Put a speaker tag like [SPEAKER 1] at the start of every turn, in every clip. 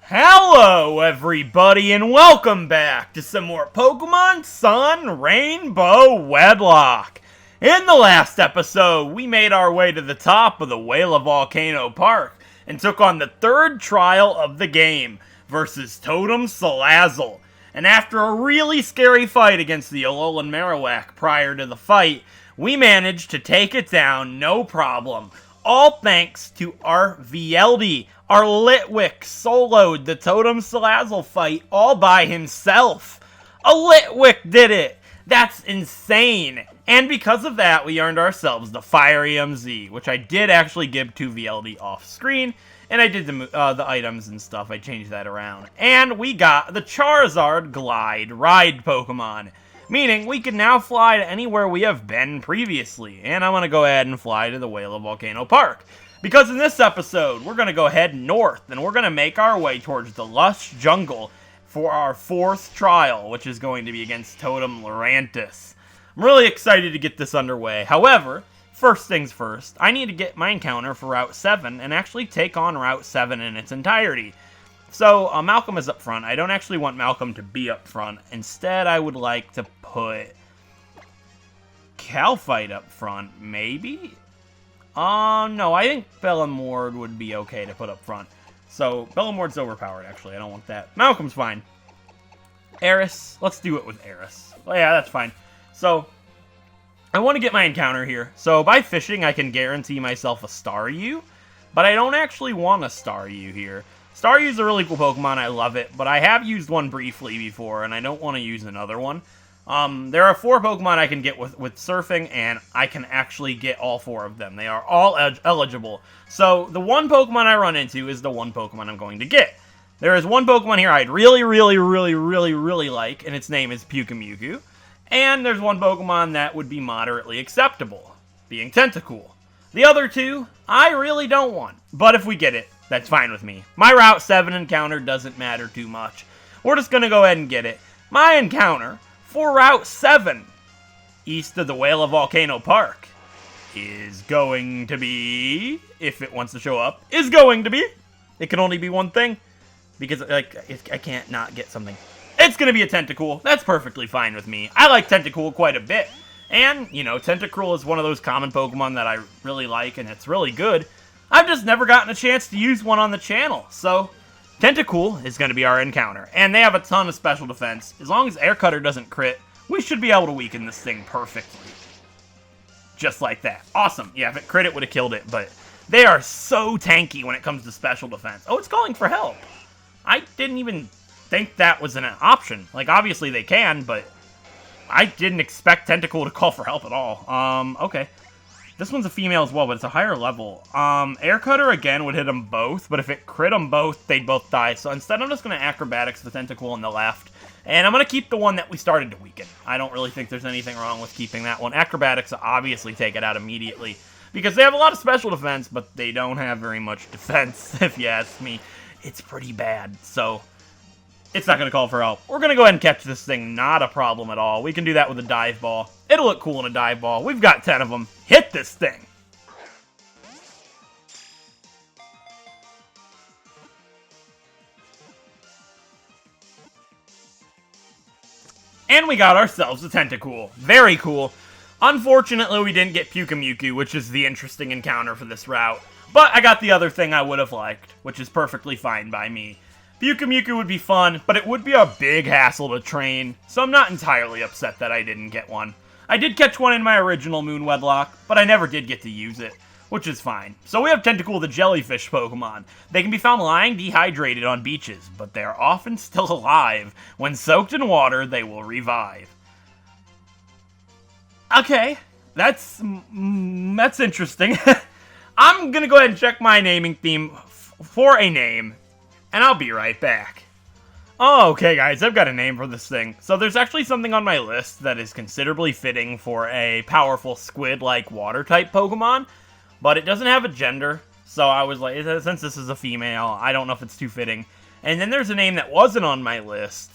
[SPEAKER 1] Hello everybody and welcome back to some more Pokémon Sun Rainbow Wedlocke. In the last episode, we made our way to the top of the Whale Volcano Park and took on the third trial of the game versus Totem Salazzle. And after a really scary fight against the ALOLA Marowak prior to the fight, we managed to take it down no problem. All thanks to our VLD. Our Litwick soloed the Totem Salazzle fight all by himself. A Litwick did it! That's insane! And because of that, we earned ourselves the Fiery MZ, which I did actually give to VLD off screen, and I did the items and stuff. I changed that around. And we got the Charizard Glide Ride Pokemon, meaning we can now fly to anywhere we have been previously. And I'm going to go ahead and fly to the Whale Volcano Park. Because in this episode, we're going to go head north, and we're going to make our way towards the Lush Jungle for our fourth trial, which is going to be against Totem Lurantis. I'm really excited to get this underway. However, first things first, I need to get my encounter for Route 7 and actually take on Route 7 in its entirety. So, Malcolm is up front. I don't actually want Malcolm to be up front. Instead, I would like to put Calphite up front, maybe? No, I think Bellamord would be okay to put up front. So, Bellamord's overpowered, actually. I don't want that. Malcolm's fine. Eris. Let's do it with Eris. Oh, yeah, that's fine. So, I want to get my encounter here. So, by fishing, I can guarantee myself a Staryu. But I don't actually want a Staryu here. Staryu's a really cool Pokemon. I love it. But I have used one briefly before, and I don't want to use another one. There are 4 Pokemon I can get with surfing, and I can actually get all 4 of them. They are all eligible. So, the one Pokemon I run into is the one Pokemon I'm going to get. There is one Pokemon here I'd really like, and its name is Pyukumuku. And there's one Pokemon that would be moderately acceptable, being Tentacool. The other 2, I really don't want. But if we get it, that's fine with me. My Route 7 encounter doesn't matter too much. We're just going to go ahead and get it. My encounter for Route 7, east of the Whale Volcano Park, is going to be, if it wants to show up, is going to be, it can only be one thing, because like I can't not get something. It's going to be a Tentacool. That's perfectly fine with me. I like Tentacool quite a bit. And, you know, Tentacruel is one of those common Pokemon that I really like, and it's really good. I've just never gotten a chance to use one on the channel, so Tentacool is going to be our encounter, and they have a ton of special defense. As long as Air Cutter doesn't crit, we should be able to weaken this thing perfectly. Just like that. Awesome. Yeah, if it crit, it would have killed it, but they are so tanky when it comes to special defense. Oh, it's calling for help. I didn't even think that was an option. Like, obviously they can, but I didn't expect Tentacool to call for help at all. Okay. This one's a female as well, but it's a higher level. Air Cutter, again, would hit them both, but if it crit them both, they'd both die. So instead, I'm just going to Acrobatics the Tentacool on the left, and I'm going to keep the one that we started to weaken. I don't really think there's anything wrong with keeping that one. Acrobatics obviously take it out immediately, because they have a lot of special defense, but they don't have very much defense, if you ask me. It's pretty bad, so it's not going to call for help. We're going to go ahead and catch this thing, not a problem at all. We can do that with a Dive Ball. It'll look cool in a Dive Ball. We've got 10 of them. Hit this thing! And we got ourselves a Tentacool. Very cool. Unfortunately, we didn't get Pyukumuku, which is the interesting encounter for this route. But I got the other thing I would have liked, which is perfectly fine by me. Pyukumuku would be fun, but it would be a big hassle to train, so I'm not entirely upset that I didn't get one. I did catch one in my original Moon Wedlocke, but I never did get to use it, which is fine. So we have Tentacool, the jellyfish Pokemon. They can be found lying dehydrated on beaches, but they are often still alive. When soaked in water, they will revive. Okay, that's interesting. I'm gonna go ahead and check my naming theme for a name, and I'll be right back. Oh, okay, guys, I've got a name for this thing. So there's actually something on my list that is considerably fitting for a powerful squid-like water-type Pokemon, but it doesn't have a gender, so I was like, since this is a female, I don't know if it's too fitting. And then there's a name that wasn't on my list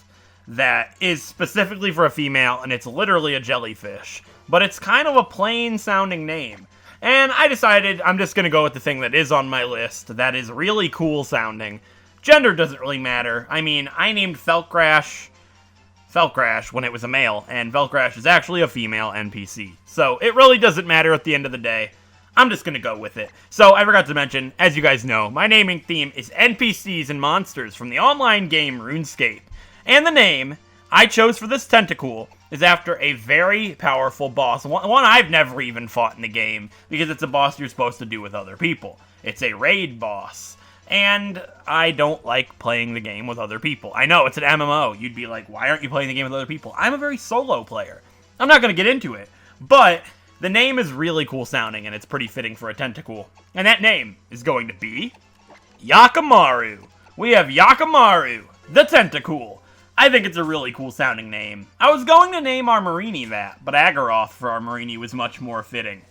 [SPEAKER 1] that is specifically for a female, and it's literally a jellyfish, but it's kind of a plain-sounding name. And I decided I'm just going to go with the thing that is on my list that is really cool-sounding. Gender doesn't really matter. I mean, I named Felcrash when it was a male, and Velcrash is actually a female NPC. So it really doesn't matter at the end of the day. I'm just going to go with it. So I forgot to mention, as you guys know, my naming theme is NPCs and monsters from the online game RuneScape. And the name I chose for this Tentacool is after a very powerful boss, one I've never even fought in the game, because it's a boss you're supposed to do with other people. It's a raid boss. And I don't like playing the game with other people. I know, it's an MMO. You'd be like, why aren't you playing the game with other people? I'm a very solo player. I'm not going to get into it. But the name is really cool sounding, and it's pretty fitting for a Tentacool. And that name is going to be Yakamaru. We have Yakamaru, the Tentacool. I think it's a really cool sounding name. I was going to name our Marini that, but Agaroth for our Marini was much more fitting.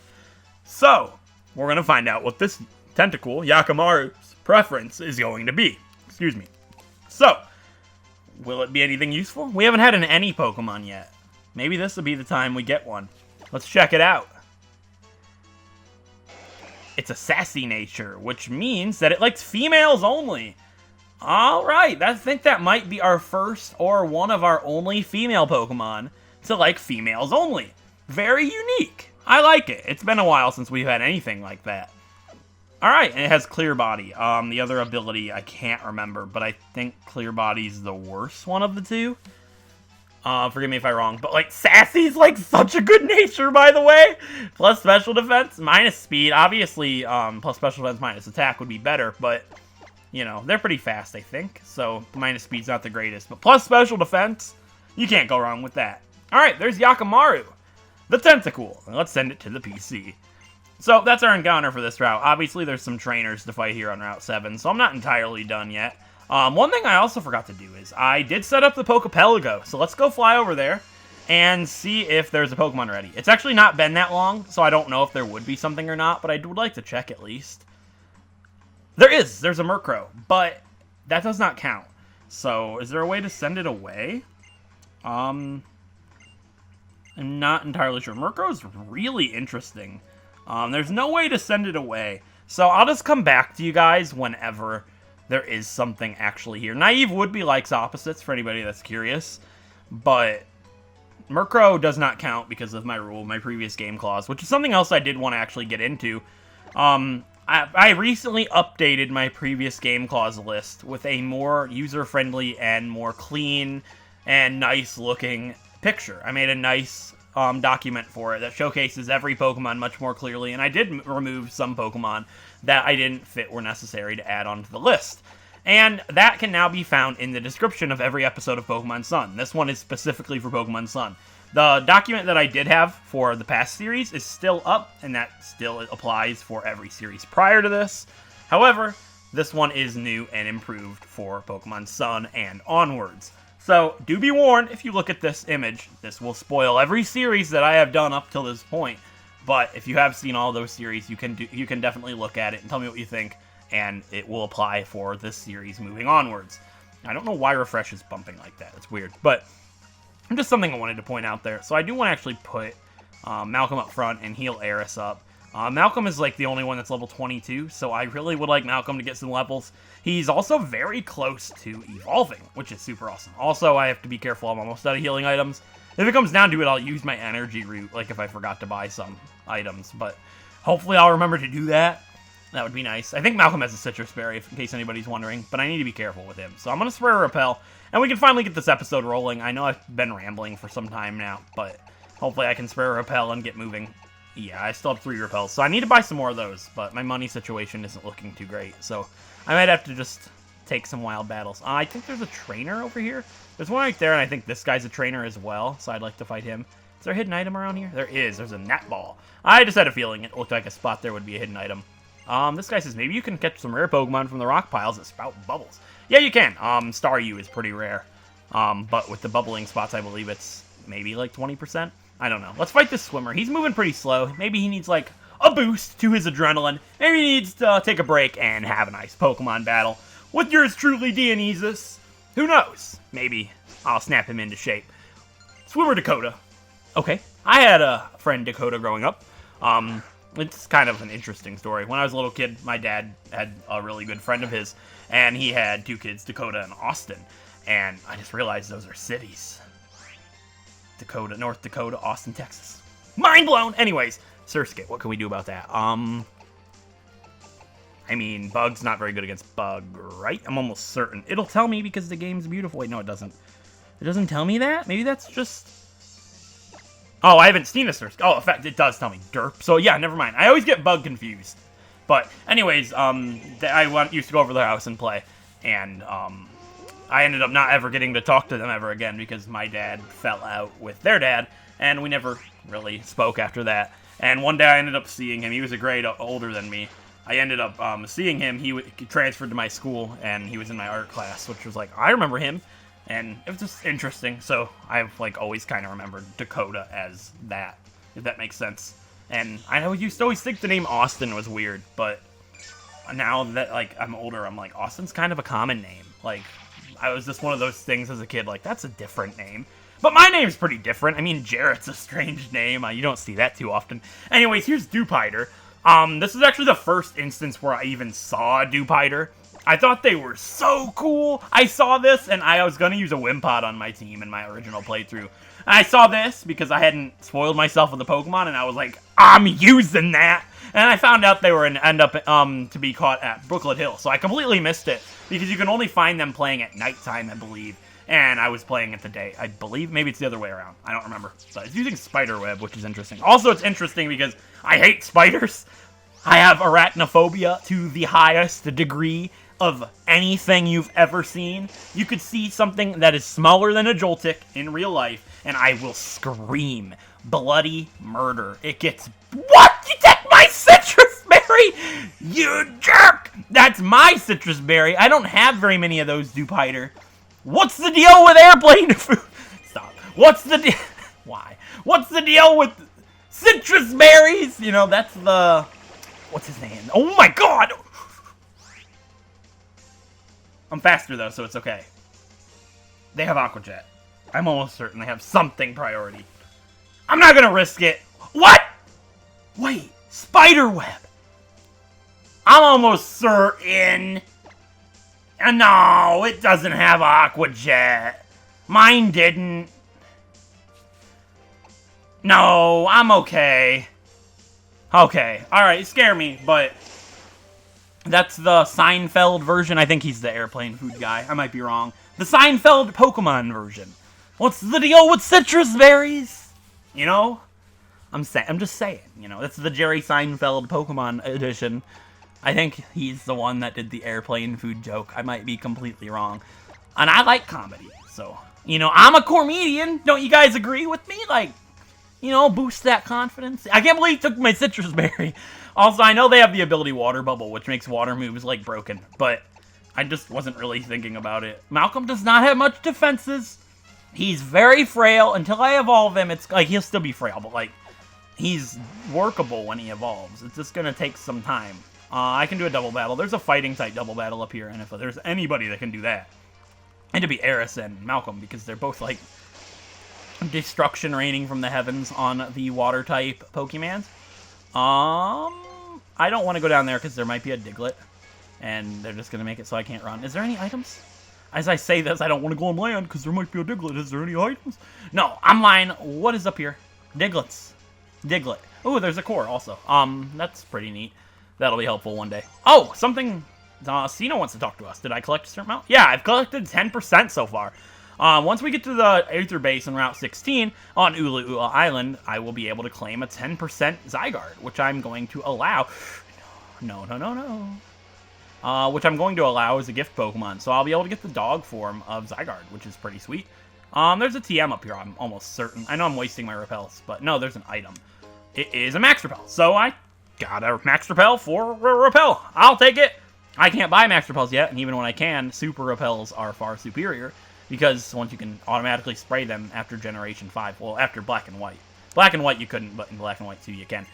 [SPEAKER 1] So, we're going to find out what this Tentacool, Yakamaru's preference, is going to be. Excuse me. So, will it be anything useful? We haven't had an any Pokemon yet. Maybe this will be the time we get one. Let's check it out. It's a sassy nature, which means that it likes females only. Alright, I think that might be our first or one of our only female Pokemon to like females only. Very unique. I like it. It's been a while since we've had anything like that. Alright, and it has Clear Body. The other ability I can't remember, but I think Clear Body's the worst one of the two. Forgive me if I'm wrong, but like Sassy's like such a good nature, by the way. Plus special defense, minus speed. Obviously, plus special defense minus attack would be better, but you know, they're pretty fast, I think. So minus speed's not the greatest, but plus special defense, you can't go wrong with that. Alright, there's Yakamaru, the Tentacool. Let's send it to the PC. So that's our encounter for this route. Obviously, there's some trainers to fight here on Route 7, so I'm not entirely done yet. One thing I also forgot to do is I did set up the Pokepelago, so let's go fly over there and see if there's a Pokemon ready. It's actually not been that long, so I don't know if there would be something or not, but I would like to check at least. There's a Murkrow, but that does not count. So, is there a way to send it away? I'm not entirely sure. Murkrow's really interesting. There's no way to send it away. So, I'll just come back to you guys whenever there is something actually here. Naive would-be likes opposites for anybody that's curious, but Murkrow does not count because of my rule, my previous game clause, which is something else I did want to actually get into. I recently updated my previous game clause list with a more user-friendly and more clean and nice-looking picture. I made a nice document for it that showcases every Pokemon much more clearly, and I did remove some Pokemon that I didn't fit were necessary to add onto the list. And that can now be found in the description of every episode of Pokemon Sun. This one is specifically for Pokemon Sun. The document that I did have for the past series is still up, and that still applies for every series prior to this. However, this one is new and improved for Pokemon Sun and onwards. So, do be warned, if you look at this image, this will spoil every series that I have done up till this point. But if you have seen all those series, you can definitely look at it and tell me what you think, and it will apply for this series moving onwards. I don't know why Refresh is bumping like that. It's weird, but just something I wanted to point out there. So I do want to actually put Malcolm up front and heal Eris up. Malcolm is like the only one that's level 22, so I really would like Malcolm to get some levels. He's also very close to evolving, which is super awesome. Also, I have to be careful. I'm almost out of healing items. If it comes down to it, I'll use my energy root, like if I forgot to buy some items. But hopefully I'll remember to do that. That would be nice. I think Malcolm has a Citrus Berry, in case anybody's wondering, but I need to be careful with him. So I'm going to Spray Repel, and we can finally get this episode rolling. I know I've been rambling for some time now, but hopefully I can Spray Repel and get moving. Yeah, I still have 3 repels, so I need to buy some more of those, but my money situation isn't looking too great, so I might have to just take some wild battles. I think there's a trainer over here. There's one right there, and I think this guy's a trainer as well, so I'd like to fight him. Is there a hidden item around here? There is. There's a Gnat Ball. I just had a feeling it looked like a spot there would be a hidden item. This guy says maybe you can catch some rare Pokemon from the rock piles that spout bubbles. Yeah, you can. Staryu is pretty rare, but with the bubbling spots, I believe it's maybe like 20%. I don't know. Let's fight this swimmer. He's moving pretty slow. Maybe he needs, like, a boost to his adrenaline. Maybe he needs to take a break and have a nice Pokemon battle with yours truly, Dionysus. Who knows? Maybe I'll snap him into shape. Swimmer Dakota. Okay. I had a friend Dakota growing up. It's kind of an interesting story. When I was a little kid, my dad had a really good friend of his, and he had 2 kids, Dakota and Austin. And I just realized those are cities. Dakota, North Dakota, Austin, Texas. Mind blown! Anyways, Surskit, what can we do about that? I mean, Bug's not very good against Bug, right? I'm almost certain. It'll tell me because the game's beautiful. Wait, no, it doesn't. It doesn't tell me that? Maybe that's just... Oh, I haven't seen a Surskit. Oh, in fact, it does tell me derp. So, yeah, never mind. I always get Bug confused. But, anyways, I used to go over to their house and play. And, I ended up not ever getting to talk to them ever again because my dad fell out with their dad. And we never really spoke after that. And one day I ended up seeing him. He was a grade older than me. I ended up seeing him. He transferred to my school, and he was in my art class, which was like, I remember him. And it was just interesting, so I've, like, always kind of remembered Dakota as that, if that makes sense. And I used to always think the name Austin was weird, but now that, like, I'm older, I'm like, Austin's kind of a common name. Like, I was just one of those things as a kid, like, that's a different name. But my name's pretty different. I mean, Jarrett's a strange name. You don't see that too often. Anyways, here's Dupiter. This is actually the first instance where I even saw a Dupiter. I thought they were so cool. I saw this, and I was going to use a Wimpod on my team in my original playthrough. And I saw this because I hadn't spoiled myself with the Pokemon, and I was like, I'm using that. And I found out they were end up to be caught at Brooklet Hill, so I completely missed it because you can only find them playing at nighttime, I believe. And I was playing it the day. I believe maybe it's the other way around. I don't remember. So it's using Spiderweb, which is interesting. Also, it's interesting because I hate spiders. I have arachnophobia to the highest degree of anything you've ever seen. You could see something that is smaller than a Joltik in real life, and I will scream bloody murder. It gets... What? You took my citrus berry? You jerk! That's my citrus berry. I don't have very many of those, Dupiter. What's the deal with airplane food? Stop. What's the deal? Why? What's the deal with citrus berries? You know, that's the... What's his name? Oh my god! I'm faster, though, so it's okay. They have Aqua Jet. I'm almost certain they have something priority. I'm not gonna risk it. What? Wait, Spiderweb. I'm almost certain. No, it doesn't have Aqua Jet. Mine didn't. No, I'm okay. Okay, alright, scare me, but... That's the Seinfeld version. I think he's the airplane food guy. I might be wrong. The Seinfeld Pokemon version. What's the deal with citrus berries? You know? I'm just saying, you know. That's the Jerry Seinfeld Pokemon edition. I think he's the one that did the airplane food joke. I might be completely wrong. And I like comedy, so... You know, I'm a comedian. Don't you guys agree with me? Like, you know, boost that confidence. I can't believe he took my citrus berry. Also, I know they have the ability Water Bubble, which makes water moves, like, broken. But I just wasn't really thinking about it. Malcolm does not have much defenses. He's very frail. Until I evolve him, it's like, he'll still be frail. But, like, he's workable when he evolves. It's just going to take some time. I can do a double battle. There's a fighting-type double battle up here. And if there's anybody that can do that, it'd be Eris and Malcolm. Because they're both, like, destruction raining from the heavens on the water-type Pokemons. I don't want to go down there because there might be a Diglett, and they're just going to make it so I can't run. Is there any items? As I say this, I don't want to go on land because there might be a Diglett. Is there any items? No, I'm lying. What is up here? Diglett. Oh, there's a core also. That's pretty neat. That'll be helpful one day. Oh, something... Cena wants to talk to us. Did I collect a certain amount? Yeah, I've collected 10% so far. Once we get to the Aether Base in Route 16 on Ula Ula Island, I will be able to claim a 10% Zygarde, which I'm going to allow. No. Which I'm going to allow as a gift Pokemon. So I'll be able to get the dog form of Zygarde, which is pretty sweet. There's a TM up here, I'm almost certain. I know I'm wasting my repels, but no, there's an item. It is a Max Repel. So I got a Max Repel for a Repel. I'll take it. I can't buy Max Repels yet, and even when I can, Super Repels are far superior. Because once you can automatically spray them after Generation 5. Well, after Black and White. Black and White you couldn't, but in Black and White 2 you can.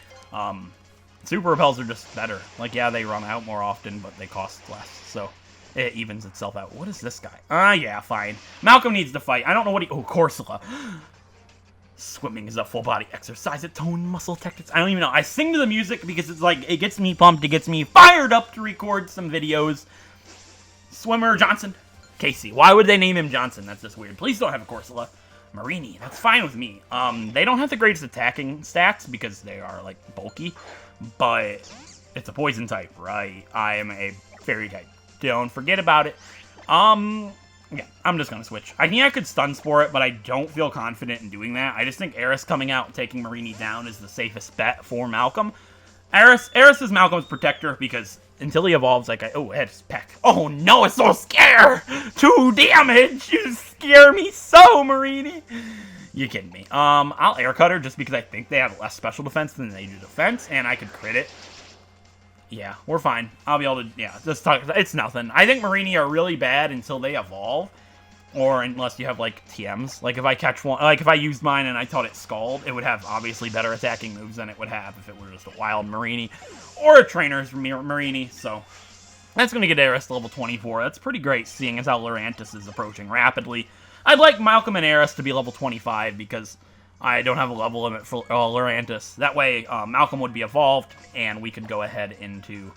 [SPEAKER 1] Super Repels are just better. Like, yeah, they run out more often, but they cost less. So, it evens itself out. What is this guy? Yeah, fine. Malcolm needs to fight. I don't know what he... Oh, Corsola. Swimming is a full body exercise. It tone muscle tactics. I don't even know. I sing to the music because it's like, it gets me pumped. It gets me fired up to record some videos. Swimmer Johnson. Casey. Why would they name him Johnson? That's just weird. Please don't have a Corsola. Marini. That's fine with me. They don't have the greatest attacking stats because they are, like, bulky. But it's a poison type, right? I am a fairy type. Don't forget about it. Yeah, I'm just going to switch. I think I could stun spore it, but I don't feel confident in doing that. I just think Eris coming out and taking Marini down is the safest bet for Malcolm. Eris is Malcolm's protector because until he evolves, like, oh, it's Peck. Oh, no, it's so scare! 2 damage! You scare me so, Marini! You're kidding me. I'll Air Cutter just because I think they have less special defense than they do defense, and I could crit it. Yeah, we're fine. I'll be able to, yeah, just talk, it's nothing. I think Marini are really bad until they evolve, or unless you have, like, TMs. Like, if I catch one, like, if I used mine and I taught it Scald, it would have, obviously, better attacking moves than it would have if it were just a wild Marini, or a trainer's Marini, so that's going to get Eris to level 24. That's pretty great, seeing as how Lurantis is approaching rapidly. I'd like Malcolm and Eris to be level 25, because I don't have a level limit for Lurantis. That way, Malcolm would be evolved, and we could go ahead into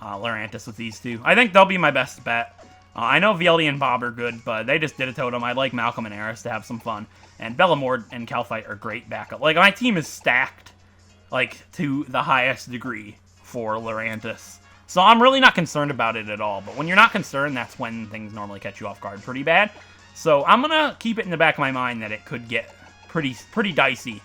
[SPEAKER 1] Lurantis with these two. I think they'll be my best bet. I know VLD and Bob are good, but they just did a totem. I'd like Malcolm and Eris to have some fun. And Bellamord and Calphite are great backup. Like, my team is stacked, like, to the highest degree for Lurantis. So I'm really not concerned about it at all. But when you're not concerned, that's when things normally catch you off guard pretty bad. So I'm going to keep it in the back of my mind that it could get pretty dicey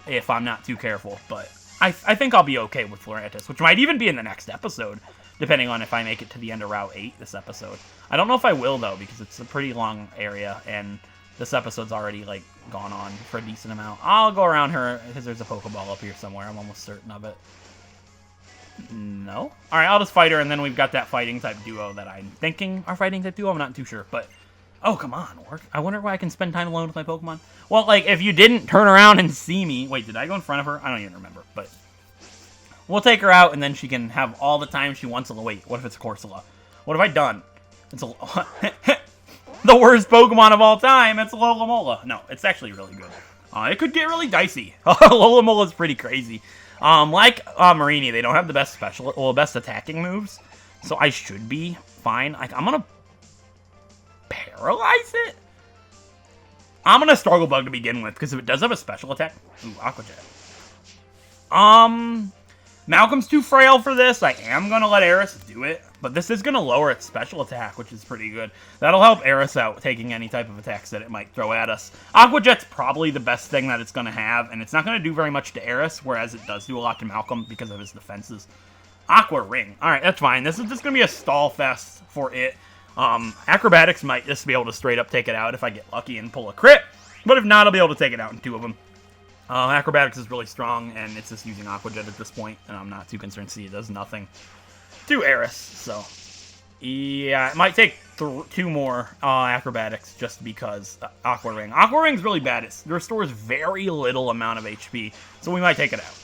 [SPEAKER 1] if I'm not too careful, but I think I'll be okay with Lurantis, which might even be in the next episode, depending on if I make it to the end of Route 8 this episode. I don't know if I will, though, because it's a pretty long area, and this episode's already, like, gone on for a decent amount. I'll go around her, because there's a Pokeball up here somewhere. I'm almost certain of it. No? Alright, I'll just fight her, and then we've got that fighting-type duo that I'm thinking are fighting-type duo. I'm not too sure, but oh, come on. I wonder why I can spend time alone with my Pokemon. Well, like, if you didn't turn around and see me... Wait, did I go in front of her? I don't even remember, but we'll take her out, and then she can have all the time she wants. Wait, what if it's a Corsola? What have I done? It's a... the worst Pokemon of all time. It's Alola. No, it's actually really good. It could get really dicey. Alola is pretty crazy. Like Marini, they don't have the best best attacking moves, so I should be fine. Like, I'm gonna paralyze it? I'm gonna Struggle Bug to begin with, because if it does have a special attack... Ooh, Aqua Jet. Malcolm's too frail for this. I am gonna let Eris do it, but this is gonna lower its special attack, which is pretty good. That'll help Eris out, taking any type of attacks that it might throw at us. Aqua Jet's probably the best thing that it's gonna have, and it's not gonna do very much to Eris, whereas it does do a lot to Malcolm because of his defenses. Aqua Ring. Alright, that's fine. This is just gonna be a stall fest for it. Acrobatics might just be able to straight up take it out if I get lucky and pull a crit, but if not, I'll be able to take it out in 2 of them. Acrobatics is really strong, and it's just using Aqua Jet at this point, and I'm not too concerned. See, it does nothing to Eris, so yeah, it might take 2 more acrobatics just because Aqua Ring. Aqua Ring's really bad. It restores very little amount of HP, so we might take it out.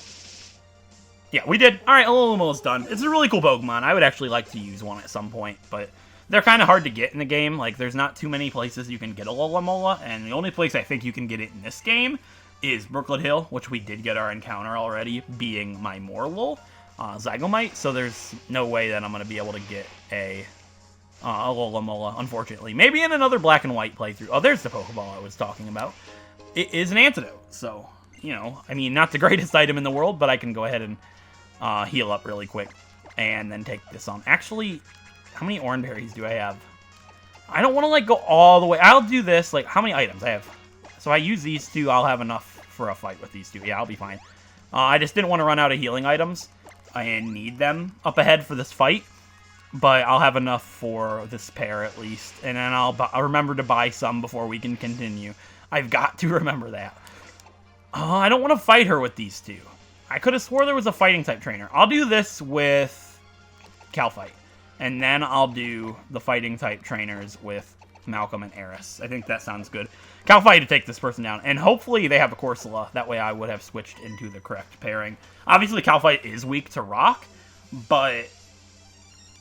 [SPEAKER 1] Yeah, we did. Alright, Alola done. It's a really cool Pokemon. I would actually like to use one at some point, but they're kind of hard to get in the game. Like, there's not too many places you can get a Alola, and the only place I think you can get it in this game is Brooklet Hill, which we did get our encounter already, being my Morlul, Zygomite, so there's no way that I'm going to be able to get a Alola, unfortunately. Maybe in another Black and White playthrough. Oh, there's the Pokeball I was talking about. It is an antidote, so, you know, I mean, not the greatest item in the world, but I can go ahead and heal up really quick, and then take this on. Actually, how many orange berries do I have? I don't want to, like, go all the way. I'll do this. Like, how many items? I have... So I use these 2. I'll have enough for a fight with these 2. Yeah, I'll be fine. I just didn't want to run out of healing items. I need them up ahead for this fight. But I'll have enough for this pair, at least. And then I'll remember to buy some before we can continue. I've got to remember that. I don't want to fight her with these 2. I could have swore there was a fighting-type trainer. I'll do this with Calphite. And then I'll do the fighting-type trainers with Malcolm and Eris. I think that sounds good. Calphite to take this person down. And hopefully they have a Corsola. That way I would have switched into the correct pairing. Obviously, Calphite is weak to Rock, but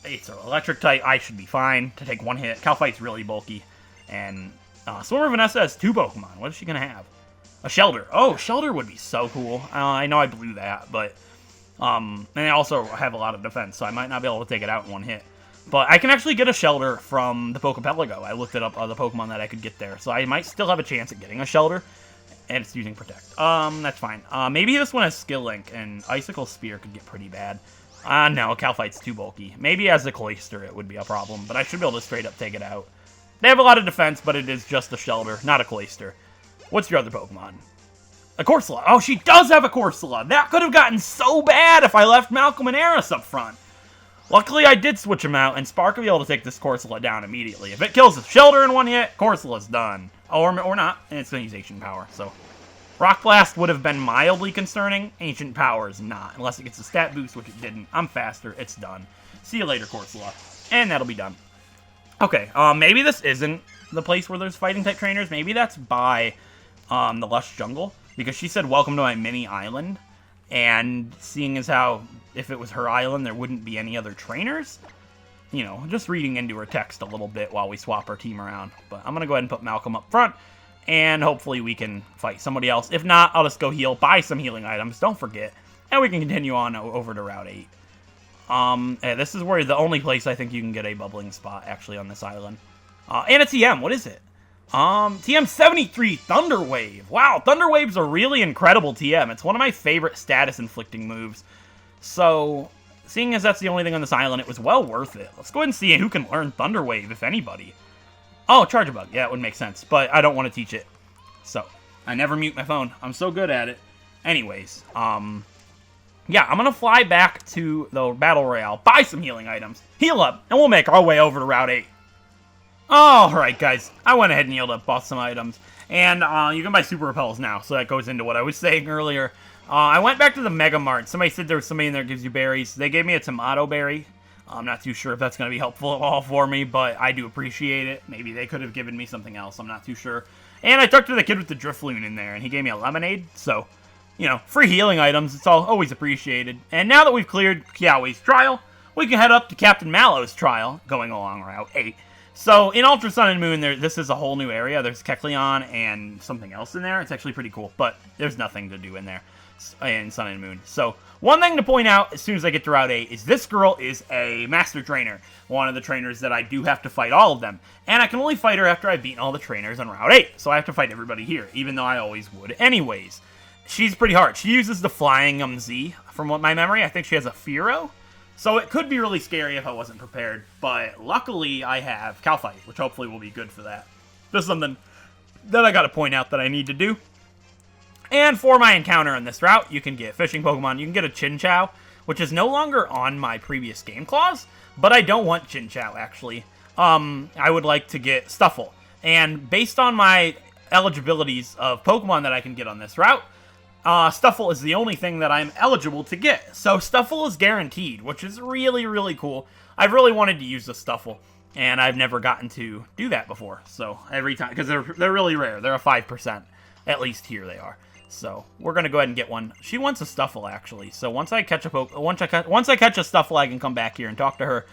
[SPEAKER 1] it's an electric type. I should be fine to take 1 hit. Calphite's really bulky. And Swimmer Vanessa has 2 Pokemon. What is she going to have? A Shelter. Oh, Shelter would be so cool. I know I blew that, but... and I also have a lot of defense, so I might not be able to take it out in one hit. But I can actually get a Shelter from the Pokepelago. I looked it up, the Pokemon that I could get there. So I might still have a chance at getting a Shelter. And it's using Protect. That's fine. Maybe this one has Skill Link, and Icicle Spear could get pretty bad. No, Calphite's too bulky. Maybe as a Cloyster it would be a problem, but I should be able to straight up take it out. They have a lot of defense, but it is just a Shelter, not a Cloyster. What's your other Pokemon? A Corsola. Oh, she does have a Corsola. That could have gotten so bad if I left Malcolm and Eris up front. Luckily, I did switch them out, and Spark will be able to take this Corsola down immediately. If it kills the Shelter in one hit, Corsola's done. Or not, and it's going to use Ancient Power, so... Rock Blast would have been mildly concerning. Ancient Power is not, unless it gets a stat boost, which it didn't. I'm faster. It's done. See you later, Corsola. And that'll be done. Okay, maybe this isn't the place where there's fighting-type trainers. Maybe that's by the Lush Jungle, because she said, welcome to my mini island. And seeing as how, if it was her island, there wouldn't be any other trainers, you know, just reading into her text a little bit while we swap our team around. But I'm going to go ahead and put Malcolm up front, and hopefully we can fight somebody else. If not, I'll just go heal, buy some healing items, don't forget, and we can continue on over to Route 8. This is where the only place I think you can get a bubbling spot, actually, on this island. And a TM, what is it? TM 73, Thunder Wave. Wow, Thunder Wave's a really incredible TM. It's one of my favorite status-inflicting moves. So, seeing as that's the only thing on this island, it was well worth it. Let's go ahead and see who can learn Thunder Wave, if anybody. Oh, Charge Bug. Yeah, it would make sense, but I don't want to teach it. So, I never mute my phone. I'm so good at it. Anyways, yeah, I'm going to fly back to the Battle Royale, buy some healing items, heal up, and we'll make our way over to Route 8. Alright, guys. I went ahead and healed up, bought some items. And you can buy Super Repels now, so that goes into what I was saying earlier. I went back to the Mega Mart. Somebody said there was somebody in there that gives you berries. They gave me a tomato berry. I'm not too sure if that's going to be helpful at all for me, but I do appreciate it. Maybe they could have given me something else. I'm not too sure. And I talked to the kid with the Drifloon in there, and he gave me a lemonade. So, you know, free healing items. It's always appreciated. And now that we've cleared Kiawe's trial, we can head up to Captain Mallow's trial, going along Route 8. So, in Ultra Sun and Moon, this is a whole new area. There's Kecleon and something else in there. It's actually pretty cool, but there's nothing to do in there in Sun and Moon. So, one thing to point out as soon as I get to Route 8 is this girl is a Master Trainer. One of the trainers that I do have to fight all of them. And I can only fight her after I've beaten all the trainers on Route 8. So I have to fight everybody here, even though I always would anyways. She's pretty hard. She uses the Flying Z, from what my memory. I think she has a Fearow. So it could be really scary if I wasn't prepared, but luckily I have Calphite, which hopefully will be good for that. Just something that I gotta point out that I need to do. And for my encounter on this route, you can get fishing Pokemon. You can get a Chinchou, which is no longer on my previous game clause, but I don't want Chinchou, actually. I would like to get Stuffle. And based on my eligibilities of Pokemon that I can get on this route, Stuffle is the only thing that I'm eligible to get. So Stuffle is guaranteed, which is really, really cool. I've really wanted to use the Stuffle, and I've never gotten to do that before. So every time, because they're really rare. They're a 5%. At least here they are. So we're gonna go ahead and get one. She wants a Stuffle, actually. So once I catch a once I catch a Stuffle, I can come back here and talk to her.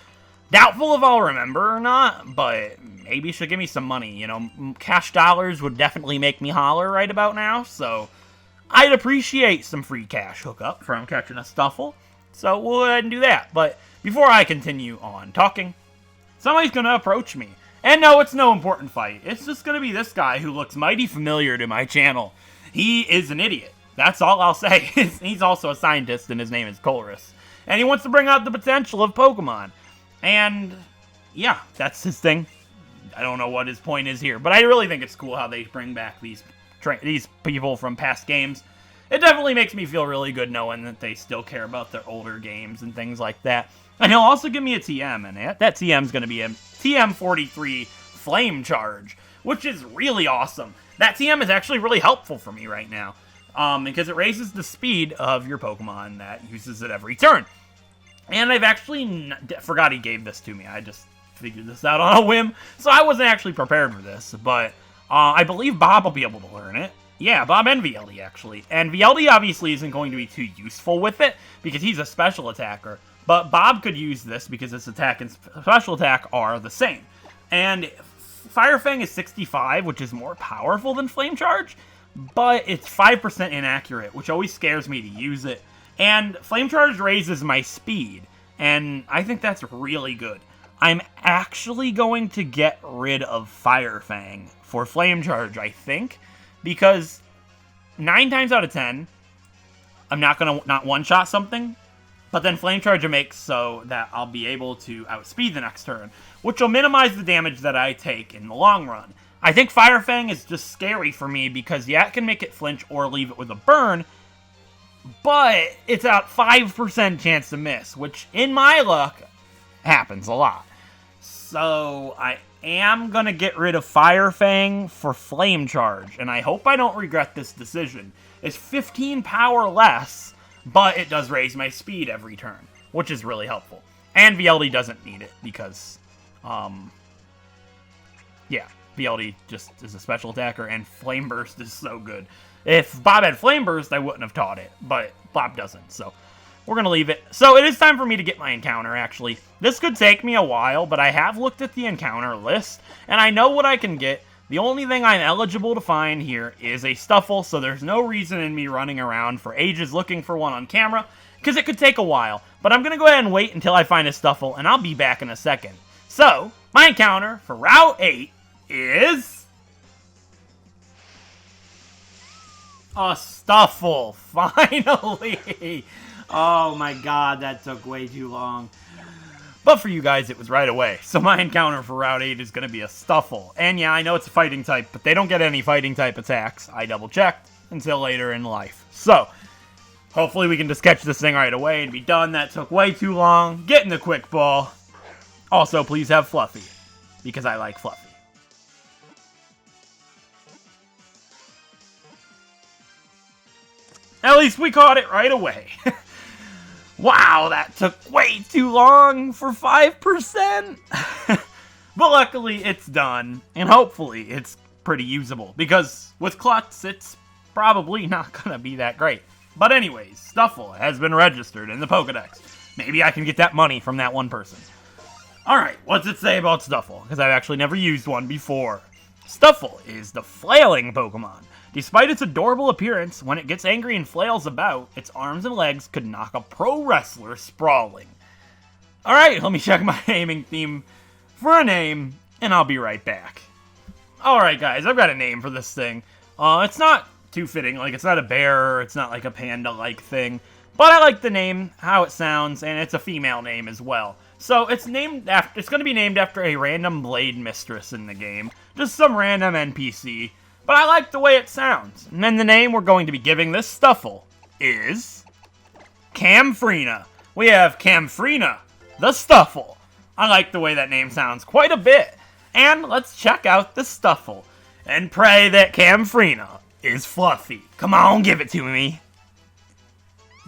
[SPEAKER 1] Doubtful if I'll remember or not, but maybe she'll give me some money. You know, cash dollars would definitely make me holler right about now. So I'd appreciate some free cash hookup from catching a Stuffle. So we'll go ahead and do that. But before I continue on talking, somebody's going to approach me. And no, it's no important fight. It's just going to be this guy who looks mighty familiar to my channel. He is an idiot. That's all I'll say. He's also a scientist, and his name is Colrus. And he wants to bring out the potential of Pokemon. And yeah, that's his thing. I don't know what his point is here, but I really think it's cool how they bring back these people from past games. It definitely makes me feel really good knowing that they still care about their older games and things like that. And he'll also give me a TM, and that TM's going to be a TM43 Flame Charge, which is really awesome. That TM is actually really helpful for me right now, because it raises the speed of your Pokemon that uses it every turn. And I've actually forgot he gave this to me. I just figured this out on a whim, so I wasn't actually prepared for this, but I believe Bob will be able to learn it. Yeah, Bob and VLD, actually. And VLD obviously isn't going to be too useful with it, because he's a special attacker. But Bob could use this, because his attack and special attack are the same. And Fire Fang is 65, which is more powerful than Flame Charge. but it's 5% inaccurate, which always scares me to use it. And Flame Charge raises my speed, and I think that's really good. I'm actually going to get rid of Fire Fang for Flame Charge, I think, because 9 times out of 10, I'm not going to not one-shot something, but then Flame Charge makes so that I'll be able to outspeed the next turn, which will minimize the damage that I take in the long run. I think Fire Fang is just scary for me because, yeah, it can make it flinch or leave it with a burn, but it's a 5% chance to miss, which, in my luck, happens a lot. So, I am going to get rid of Fire Fang for Flame Charge, and I hope I don't regret this decision. It's 15 power less, but it does raise my speed every turn, which is really helpful. And VLD doesn't need it, because, yeah, VLD just is a special attacker, and Flame Burst is so good. If Bob had Flame Burst, I wouldn't have taught it, but Bob doesn't, so we're going to leave it. So it is time for me to get my encounter, actually. This could take me a while, but I have looked at the encounter list, and I know what I can get. The only thing I'm eligible to find here is a Stuffle, so there's no reason in me running around for ages looking for one on camera, because it could take a while. But I'm going to go ahead and wait until I find a Stuffle, and I'll be back in a second. So, my encounter for Route 8 is a Stuffle, finally! Oh my god, that took way too long. But for you guys, it was right away. So my encounter for Route 8 is going to be a Stuffle. And yeah, I know it's a fighting type, but they don't get any fighting type attacks. I double-checked until later in life. So, hopefully we can just catch this thing right away and be done. That took way too long. Get in the quick ball. Also, please have Fluffy, because I like Fluffy. At least we caught it right away. Wow, that took way too long for 5%. But luckily, it's done. And hopefully, it's pretty usable. Because with Klutz, it's probably not going to be that great. But anyways, Stuffle has been registered in the Pokedex. Maybe I can get that money from that one person. Alright, what's it say about Stuffle? Because I've actually never used one before. Stuffle is the flailing Pokemon. Despite its adorable appearance, when it gets angry and flails about, its arms and legs could knock a pro wrestler sprawling. Alright, let me check my naming theme for a name, and I'll be right back. Alright guys, I've got a name for this thing. It's not too fitting, like it's not a bear, it's not like a panda-like thing, but I like the name, how it sounds, and it's a female name as well. So it's going to be named after a random blade mistress in the game, just some random NPC. But I like the way it sounds. And then the name we're going to be giving this Stuffle is Camfrina. We have Camfrina, the Stuffle. I like the way that name sounds quite a bit. And let's check out the Stuffle. And pray that Camfrina is fluffy. Come on, give it to me.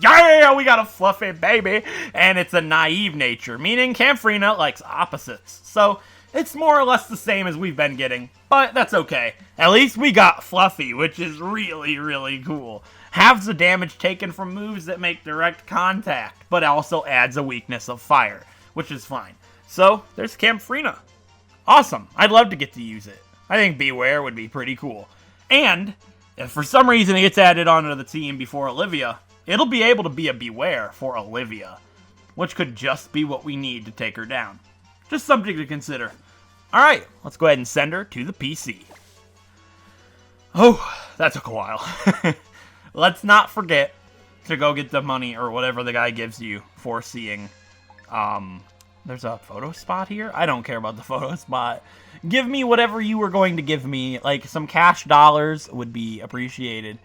[SPEAKER 1] Yeah, we got a fluffy baby. And it's a naive nature, meaning Camfrina likes opposites. So it's more or less the same as we've been getting, but that's okay. At least we got Fluffy, which is really, really cool. Halves the damage taken from moves that make direct contact, but also adds a weakness of fire, which is fine. So, there's Camfrina. Awesome. I'd love to get to use it. I think Beware would be pretty cool. And, if for some reason it gets added onto the team before Olivia, it'll be able to be a Beware for Olivia, which could just be what we need to take her down. Just something to consider. Alright, let's go ahead and send her to the PC. Oh, that took a while. Let's not forget to go get the money or whatever the guy gives you for seeing. There's a photo spot here? I don't care about the photo spot. Give me whatever you were going to give me. Like, some cash dollars would be appreciated.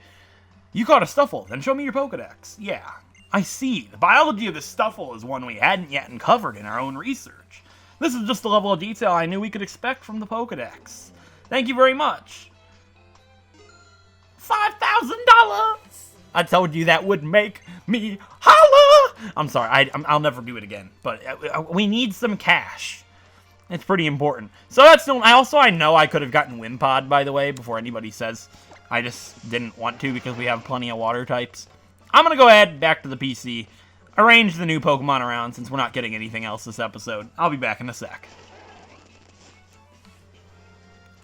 [SPEAKER 1] You caught a Stuffle, then show me your Pokedex. Yeah, I see. The biology of the Stuffle is one we hadn't yet uncovered in our own research. This is just the level of detail I knew we could expect from the Pokedex. Thank you very much. $5,000! I told you that would make me holla! I'm sorry, I'll never do it again, but we need some cash. It's pretty important. So that's no. I know I could have gotten Wimpod, by the way, before anybody says. I just didn't want to because we have plenty of water types. I'm going to go ahead back to the PC. Arrange the new Pokemon around since we're not getting anything else this episode. I'll be back in a sec.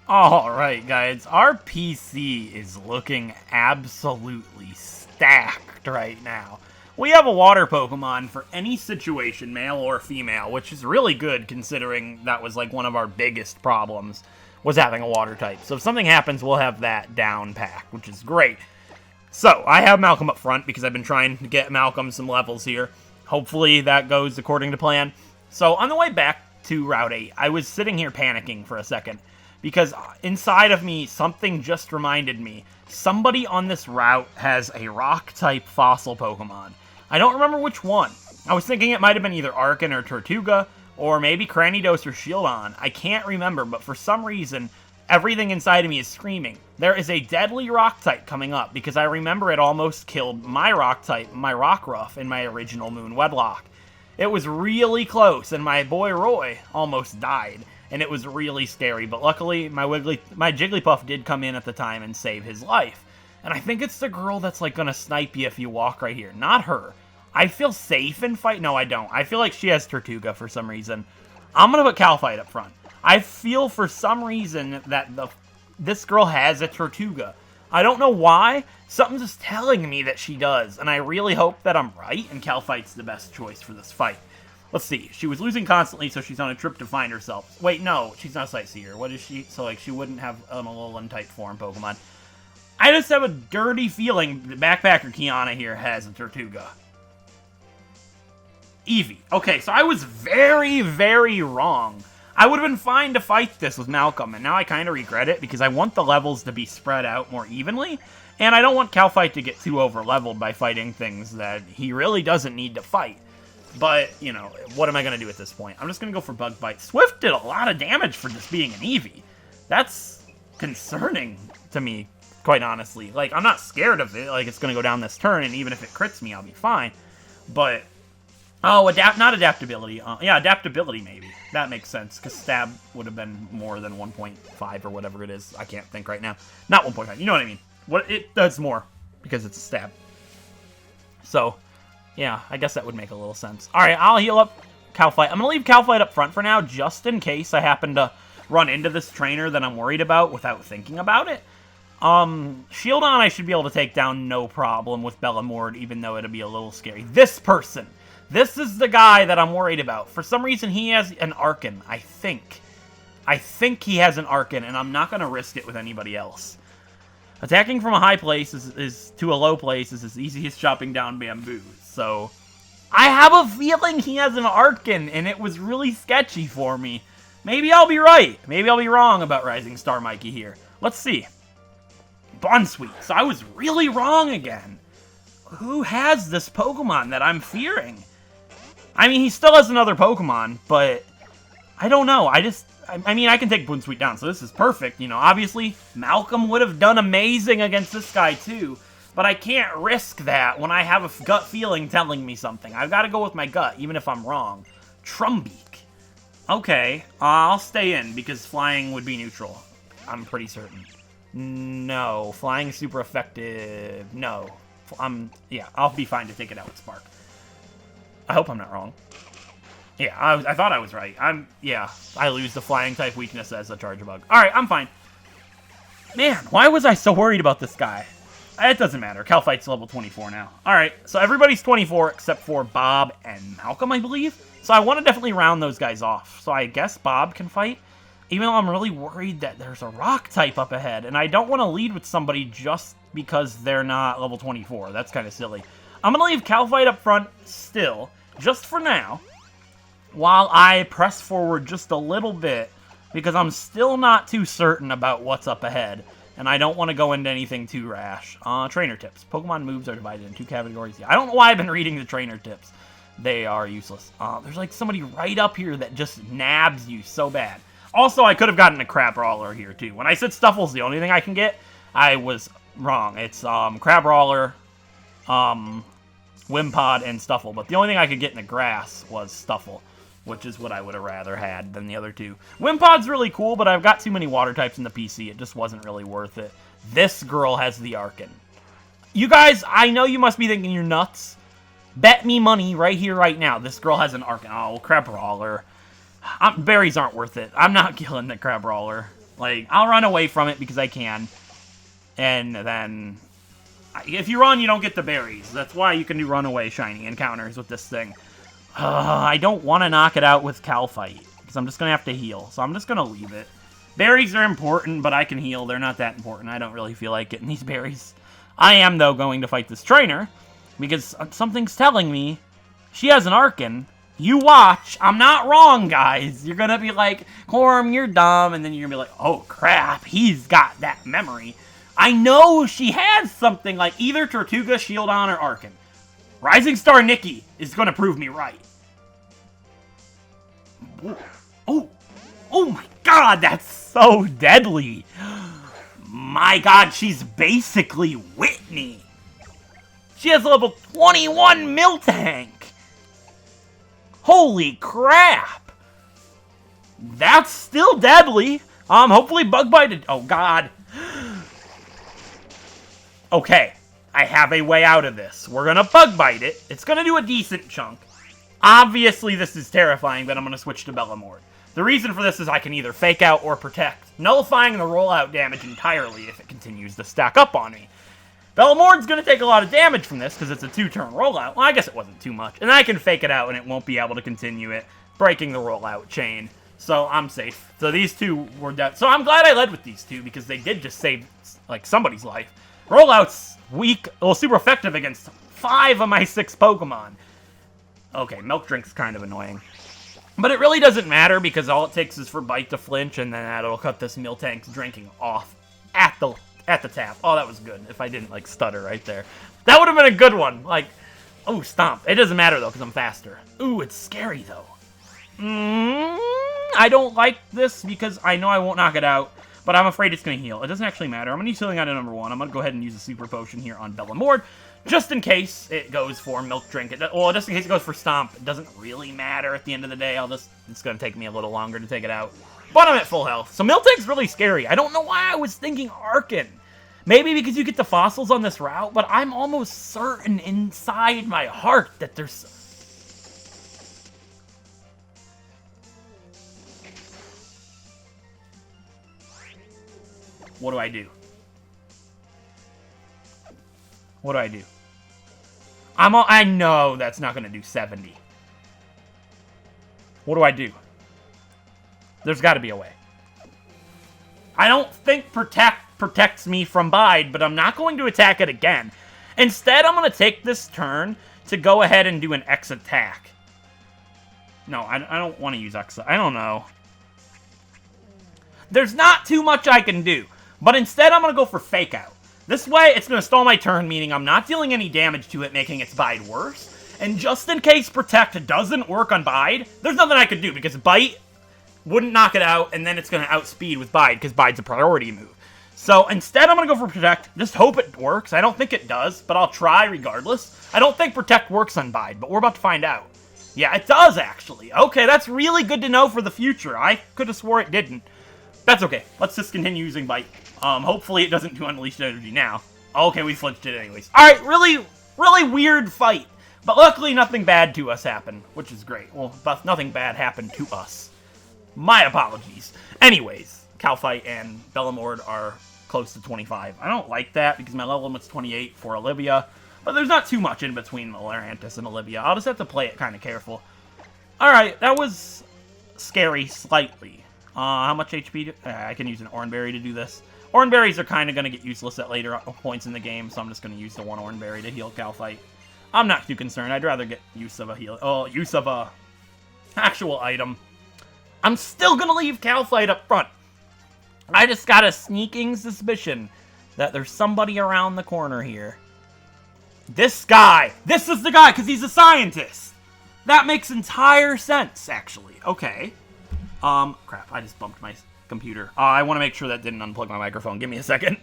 [SPEAKER 1] Alright, guys, our PC is looking absolutely stacked right now. We have a water Pokemon for any situation, male or female, which is really good considering that was like one of our biggest problems, was having a water type. So if something happens, we'll have that down packed, which is great. So, I have Malcolm up front because I've been trying to get Malcolm some levels here. Hopefully that goes according to plan. So, on the way back to Route 8, I was sitting here panicking for a second because inside of me, something just reminded me. Somebody on this route has a rock-type fossil Pokemon. I don't remember which one. I was thinking it might have been either Arcan or Tortuga, or maybe Cranidos or Shieldon. I can't remember, but for some reason, everything inside of me is screaming. There is a deadly rock type coming up, because I remember it almost killed my rock type, my Rockruff, in my original Moon Wedlocke. It was really close, and my boy Roy almost died, and it was really scary, but luckily my Jigglypuff did come in at the time and save his life. And I think it's the girl that's like gonna snipe you if you walk right here, not her. I feel safe in fight. No, I don't. I feel like she has Tortuga for some reason. I'm gonna put Calphite up front. I feel for some reason that this girl has a Tortuga. I don't know why. Something's just telling me that she does, and I really hope that I'm right, and Calphite's the best choice for this fight. Let's see. She was losing constantly, so she's on a trip to find herself. Wait, no, she's not a Sightseer. What is she? So, like, she wouldn't have an Alolan-type form Pokemon. I just have a dirty feeling that Backpacker Kiana here has a Tortuga. Eevee. Okay, so I was very, very wrong. I would have been fine to fight this with Malcolm, and now I kind of regret it because I want the levels to be spread out more evenly, and I don't want Calphite to get too over-leveled by fighting things that he really doesn't need to fight. But, you know, what am I going to do at this point? I'm just going to go for Bug Bite. Swift did a lot of damage for just being an Eevee. That's concerning to me, quite honestly. Like, I'm not scared of it. Like, it's going to go down this turn, and even if it crits me, I'll be fine. But, oh, not adaptability. Yeah, adaptability, maybe. That makes sense, because Stab would have been more than 1.5 or whatever it is. I can't think right now. Not 1.5. You know what I mean. It does more, because it's a Stab. So, yeah, I guess that would make a little sense. Alright, I'll heal up Calphite. I'm going to leave Calphite up front for now, just in case I happen to run into this trainer that I'm worried about without thinking about it. Shieldon I should be able to take down no problem with Bellamord, even though it'll be a little scary. This person! This is the guy that I'm worried about. For some reason, he has an Arcan, I think. I think he has an Arcan, and I'm not going to risk it with anybody else. Attacking from a high place is to a low place is as easy as chopping down bamboo. So, I have a feeling he has an Arcan, and it was really sketchy for me. Maybe I'll be right. Maybe I'll be wrong about Rising Star Mikey here. Let's see. Bonsweet. So I was really wrong again. Who has this Pokemon that I'm fearing? I mean, he still has another Pokemon, but I don't know. I mean, I can take Bonsweet down, so this is perfect. You know, obviously, Malcolm would have done amazing against this guy, too. But I can't risk that when I have a gut feeling telling me something. I've got to go with my gut, even if I'm wrong. Trumbeak. Okay, I'll stay in, because flying would be neutral. I'm pretty certain. No. Flying super effective. No. Yeah, I'll be fine to take it out with Spark. I hope I'm not wrong. Yeah, I thought I was right. Yeah, I lose the flying type weakness as a Charge Bug. Alright, I'm fine. Man, why was I so worried about this guy? It doesn't matter. Calphite's level 24 now. Alright, so everybody's 24 except for Bob and Malcolm, I believe. So I want to definitely round those guys off. So I guess Bob can fight. Even though I'm really worried that there's a rock type up ahead. And I don't want to lead with somebody just because they're not level 24. That's kind of silly. I'm going to leave Calphite up front still, just for now, while I press forward just a little bit, because I'm still not too certain about what's up ahead, and I don't want to go into anything too rash. Trainer tips. Pokemon moves are divided in 2 categories. Yeah, I don't know why I've been reading the trainer tips. They are useless. There's like somebody right up here that just nabs you so bad. Also, I could have gotten a Crabrawler here, too. When I said Stuffle's the only thing I can get, I was wrong. It's Crabrawler, Wimpod, and Stuffle. But the only thing I could get in the grass was Stuffle, which is what I would have rather had than the other two. Wimpod's really cool, but I've got too many water types in the PC. It just wasn't really worth it. This girl has the Arcan. You guys, I know you must be thinking you're nuts. Bet me money right here, right now. This girl has an Arcan. Oh, Crabrawler. Berries aren't worth it. I'm not killing the Crabrawler. Like, I'll run away from it because I can. And then, if you run, you don't get the berries. That's why you can do runaway shiny encounters with this thing. I don't want to knock it out with Calfight, because I'm just going to have to heal. So I'm just going to leave it. Berries are important, but I can heal. They're not that important. I don't really feel like getting these berries. I am, though, going to fight this trainer, because something's telling me she has an Arcan. You watch. I'm not wrong, guys. You're going to be like, Corm, you're dumb, and then you're going to be like, oh, crap, he's got that memory. I know she has something like either Tortuga, Shieldon, or Arcan. Rising Star Nikki is going to prove me right. Oh my god, that's so deadly. My god, she's basically Whitney. She has a level 21 Miltank. Holy crap. That's still deadly. Hopefully Bug Bite. Oh god. Okay, I have a way out of this. We're gonna Bug Bite it. It's gonna do a decent chunk. Obviously, this is terrifying, but I'm gonna switch to Bellamord. The reason for this is I can either Fake Out or Protect, nullifying the rollout damage entirely if it continues to stack up on me. Bellamord's gonna take a lot of damage from this because it's a 2-turn rollout. Well, I guess it wasn't too much. And I can Fake It Out and it won't be able to continue it, breaking the rollout chain. So I'm safe. So these two were dead. So I'm glad I led with these two because they did just save, like, somebody's life. Rollout's weak, well, super effective against 5 of my 6 Pokemon. Okay, Milk Drink's kind of annoying. But it really doesn't matter because all it takes is for Bite to flinch and then that'll cut this Miltank's drinking off at the tap. Oh, that was good. If I didn't, like, stutter right there. That would have been a good one. Like, oh, Stomp. It doesn't matter, though, because I'm faster. Ooh, it's scary, though. I don't like this because I know I won't knock it out. But I'm afraid it's going to heal. It doesn't actually matter. I'm going to use healing item number 1. I'm going to go ahead and use a super potion here on Bellamord. Just in case it goes for Milk Drink. Well, just in case it goes for Stomp. It doesn't really matter at the end of the day. It's going to take me a little longer to take it out. But I'm at full health. So Miltank's really scary. I don't know why I was thinking Arcan. Maybe because you get the fossils on this route. But I'm almost certain inside my heart that there's... What do I do? What do I do? I know that's not going to do 70. What do I do? There's got to be a way. I don't think Protect protects me from Bide, but I'm not going to attack it again. Instead, I'm going to take this turn to go ahead and do an X attack. No, I don't want to use X. I don't know. There's not too much I can do. But instead, I'm going to go for Fake Out. This way, it's going to stall my turn, meaning I'm not dealing any damage to it, making its Bide worse. And just in case Protect doesn't work on Bide, there's nothing I could do, because Bite wouldn't knock it out, and then it's going to outspeed with Bide, because Bide's a priority move. So instead, I'm going to go for Protect. Just hope it works. I don't think it does, but I'll try regardless. I don't think Protect works on Bide, but we're about to find out. Yeah, it does, actually. Okay, that's really good to know for the future. I could have swore it didn't. That's okay. Let's just continue using Bite. Hopefully it doesn't do Unleashed Energy now. Okay, we flinched it anyways. Alright, really weird fight. But luckily nothing bad to us happened, which is great. Well, nothing bad happened to us. My apologies. Anyways, Calfight and Bellamord are close to 25. I don't like that because my level limit's 28 for Olivia. But there's not too much in between Lurantis and Olivia. I'll just have to play it kind of careful. Alright, that was scary slightly. How much HP I can use an Oranberry to do this. Oranberries are kind of going to get useless at later points in the game, so I'm just going to use the one Oranberry to heal Calfight. I'm not too concerned. I'd rather get use of a actual item. I'm still going to leave Calfight up front. I just got a sneaking suspicion that there's somebody around the corner here. This guy! This is the guy, because he's a scientist! That makes entire sense, actually. Okay. Crap, I just bumped my computer. I want to make sure that didn't unplug my microphone. Give me a second.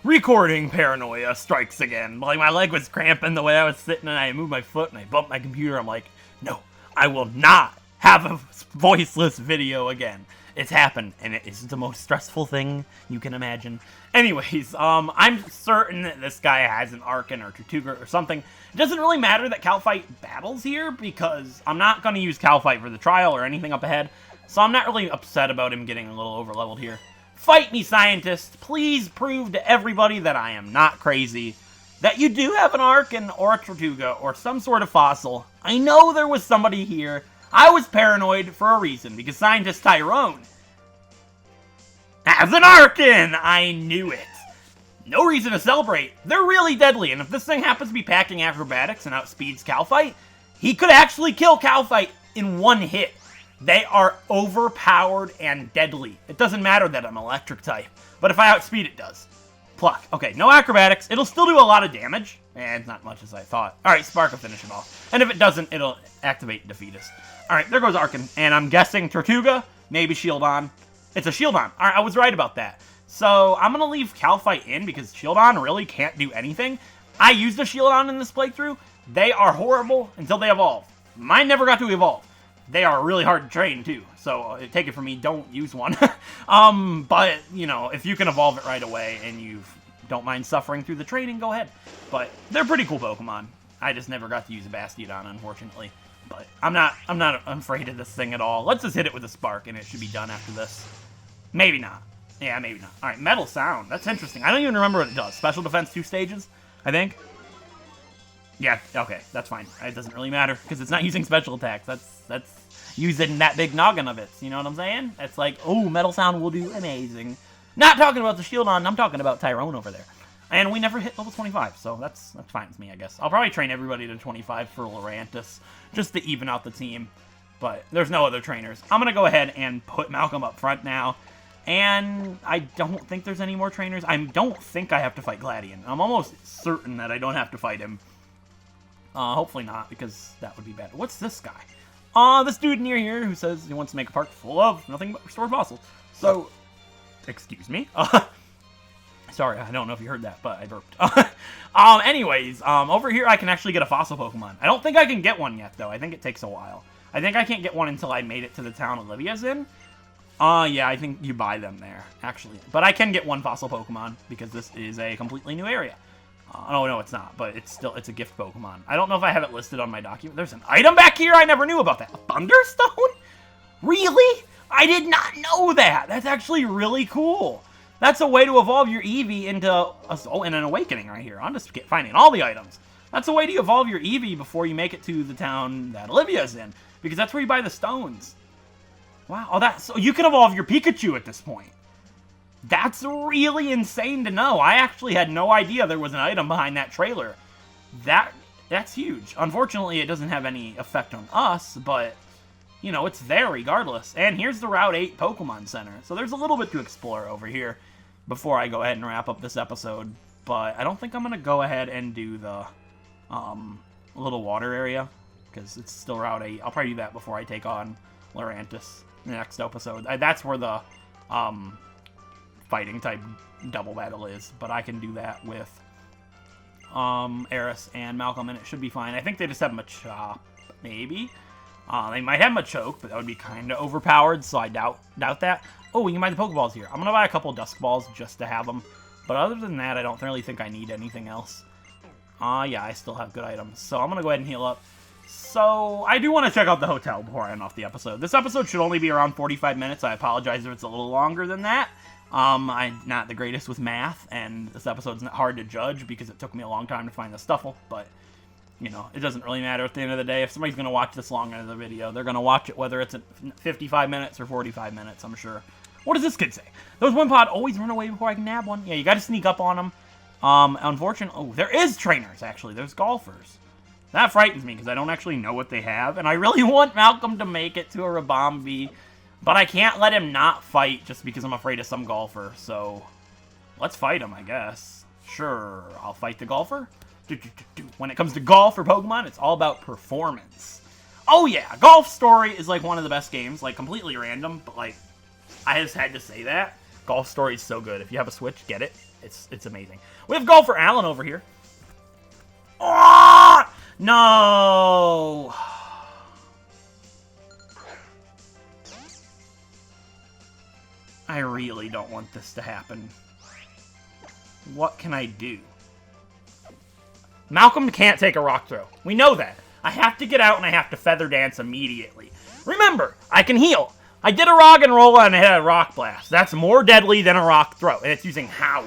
[SPEAKER 1] Recording paranoia strikes again. Like, my leg was cramping the way I was sitting, and I moved my foot, and I bumped my computer. I'm like, no, I will not have a voiceless video again. It's happened, and it is the most stressful thing you can imagine. Anyways, I'm certain that this guy has an Arcan or Tortuga or something. It doesn't really matter that Calfight battles here, because I'm not going to use Calfight for the trial or anything up ahead. So I'm not really upset about him getting a little over-leveled here. Fight me, scientist! Please prove to everybody that I am not crazy. That you do have an Arcan or a Tortuga or some sort of fossil. I know there was somebody here. I was paranoid for a reason, because Scientist Tyrone has an Arcan! I knew it. No reason to celebrate. They're really deadly, and if this thing happens to be packing acrobatics and outspeeds Calphite, he could actually kill Calphite in one hit. They are overpowered and deadly. It doesn't matter that I'm electric type, but if I outspeed it does. Pluck. Okay, no acrobatics. It'll still do a lot of damage, and not much as I thought. Alright, Spark will finish it off. And if it doesn't, it'll activate Defeatist. Alright, there goes Arcan, and I'm guessing Tortuga, maybe Shieldon. It's a Shieldon. Alright, I was right about that. So, I'm going to leave Calphite in, because Shieldon really can't do anything. I used a Shieldon in this playthrough. They are horrible until they evolve. Mine never got to evolve. They are really hard to train, too. So, take it from me, don't use one. But, you know, if you can evolve it right away and you don't mind suffering through the training, go ahead. But they're pretty cool Pokemon. I just never got to use a Bastiodon, unfortunately. But I'm not afraid of this thing at all. Let's just hit it with a Spark, and it should be done after this. Maybe not. Yeah, maybe not. Alright, Metal Sound. That's interesting. I don't even remember what it does. Special Defense 2 stages, I think? Yeah, okay, that's fine. It doesn't really matter, because it's not using special attacks. That's using that big noggin of it. You know what I'm saying? It's like, oh, Metal Sound will do amazing. Not talking about the Shieldon, I'm talking about Tyrone over there. And we never hit level 25, so that's fine with me, I guess. I'll probably train everybody to 25 for Lurantis, just to even out the team. But there's no other trainers. I'm going to go ahead and put Malcolm up front now. And I don't think there's any more trainers. I don't think I have to fight Gladion. I'm almost certain that I don't have to fight him. Hopefully not, because that would be bad. What's this guy? This dude near here who says he wants to make a park full of nothing but restored fossils. So, excuse me. Sorry, I don't know if you heard that, but I burped. Anyways, over here I can actually get a fossil Pokemon. I don't think I can get one yet, though. I think it takes a while. I think I can't get one until I made it to the town Olivia's in. Yeah, I think you buy them there, actually. But I can get one fossil Pokemon, because this is a completely new area. Oh, no, it's not, but it's a gift Pokemon. I don't know if I have it listed on my document. There's an item back here? I never knew about that. A Thunderstone? Really? I did not know that. That's actually really cool. That's a way to evolve your Eevee into an Awakening right here. I'm just finding all the items. That's a way to evolve your Eevee before you make it to the town that Olivia's in, because that's where you buy the stones. Wow, so you can evolve your Pikachu at this point. That's really insane to know. I actually had no idea there was an item behind that trailer. That's huge. Unfortunately, it doesn't have any effect on us, but, you know, it's there regardless. And here's the Route 8 Pokemon Center. So there's a little bit to explore over here before I go ahead and wrap up this episode. But I don't think I'm going to go ahead and do the little water area, because it's still Route 8. I'll probably do that before I take on Lurantis in the next episode. That's where the fighting type double battle is, but I can do that with Eris and Malcolm, and it should be fine. I think they just have Machop, maybe. They might have Machoke, but that would be kind of overpowered, so I doubt that. Oh, we can buy the Pokeballs here. I'm going to buy a couple Dusk Balls just to have them, but other than that, I don't really think I need anything else. Yeah, I still have good items, so I'm going to go ahead and heal up. So, I do want to check out the hotel before I end off the episode. This episode should only be around 45 minutes. I apologize if it's a little longer than that. I'm not the greatest with math, and this episode's not hard to judge because it took me a long time to find the Stuffle, but, you know, it doesn't really matter at the end of the day. If somebody's going to watch this long into the video, they're going to watch it whether it's at 55 minutes or 45 minutes, I'm sure. What does this kid say? Those Wimpod always run away before I can nab one. Yeah, you got to sneak up on them. Unfortunately, oh, there is trainers, actually. There's golfers. That frightens me because I don't actually know what they have, and I really want Malcolm to make it to a Ribombee, but I can't let him not fight just because I'm afraid of some golfer, so let's fight him, I guess. Sure, I'll fight the golfer. When it comes to golf or Pokemon, it's all about performance. Oh yeah, Golf Story is like one of the best games, like completely random, but like, I just had to say that. Golf Story is so good. If you have a Switch, get it. It's amazing. We have Golfer Alan over here. Oh! No! I really don't want this to happen. What can I do? Malcolm can't take a rock throw. We know that. I have to get out and I have to Feather Dance immediately. Remember, I can heal. I did a Roggenrola and it had a Rock Blast. That's more deadly than a Rock Throw, and it's using Howl.